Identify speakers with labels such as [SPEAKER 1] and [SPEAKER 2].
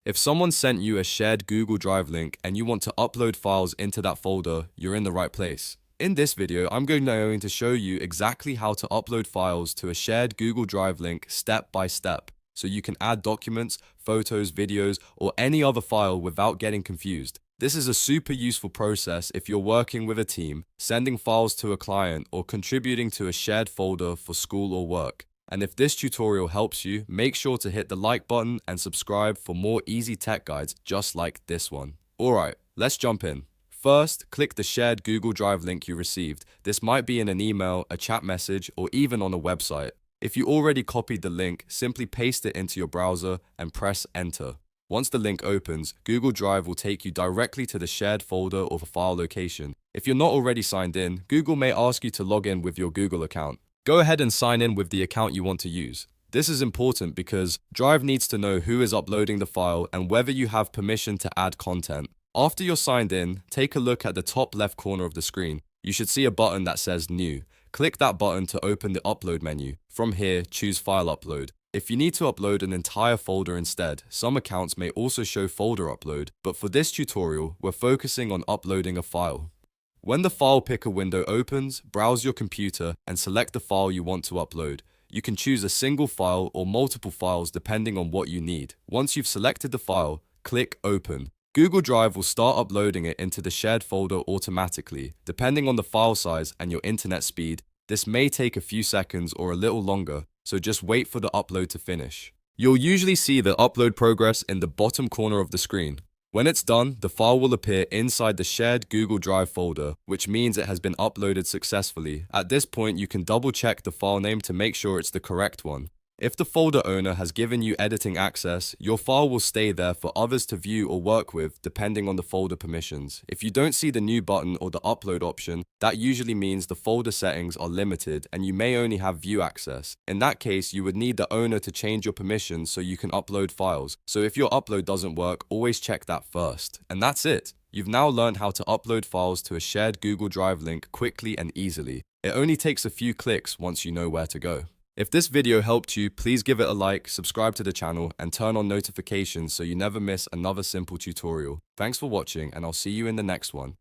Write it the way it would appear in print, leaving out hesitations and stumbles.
[SPEAKER 1] If someone sent you a shared Google Drive link and you want to upload files into that folder, you're in the right place. In this video, I'm going to show you exactly how to upload files to a shared Google Drive link step by step, so you can add documents, photos, videos, or any other file without getting confused. This is a super useful process if you're working with a team, sending files to a client, or contributing to a shared folder for school or work. And if this tutorial helps you, make sure to hit the like button and subscribe for more easy tech guides just like this one. Alright, let's jump in. First, click the shared Google Drive link you received. This might be in an email, a chat message, or even on a website. If you already copied the link, simply paste it into your browser and press enter. Once the link opens, Google Drive will take you directly to the shared folder or file location. If you're not already signed in, Google may ask you to log in with your Google account. Go ahead and sign in with the account you want to use. This is important because Drive needs to know who is uploading the file and whether you have permission to add content. After you're signed in, take a look at the top left corner of the screen. You should see a button that says New. Click that button to open the upload menu. From here, choose File Upload. If you need to upload an entire folder instead, some accounts may also show folder upload, but for this tutorial, we're focusing on uploading a file. When the file picker window opens, browse your computer and select the file you want to upload. You can choose a single file or multiple files depending on what you need. Once you've selected the file, click Open. Google Drive will start uploading it into the shared folder automatically. Depending on the file size and your internet speed, this may take a few seconds or a little longer, so just wait for the upload to finish. You'll usually see the upload progress in the bottom corner of the screen. When it's done, the file will appear inside the shared Google Drive folder, which means it has been uploaded successfully. At this point, you can double check the file name to make sure it's the correct one. If the folder owner has given you editing access, your file will stay there for others to view or work with depending on the folder permissions. If you don't see the new button or the upload option, that usually means the folder settings are limited and you may only have view access. In that case, you would need the owner to change your permissions so you can upload files. So if your upload doesn't work, always check that first. And that's it. You've now learned how to upload files to a shared Google Drive link quickly and easily. It only takes a few clicks once you know where to go. If this video helped you, please give it a like, subscribe to the channel, and turn on notifications so you never miss another simple tutorial. Thanks for watching, and I'll see you in the next one.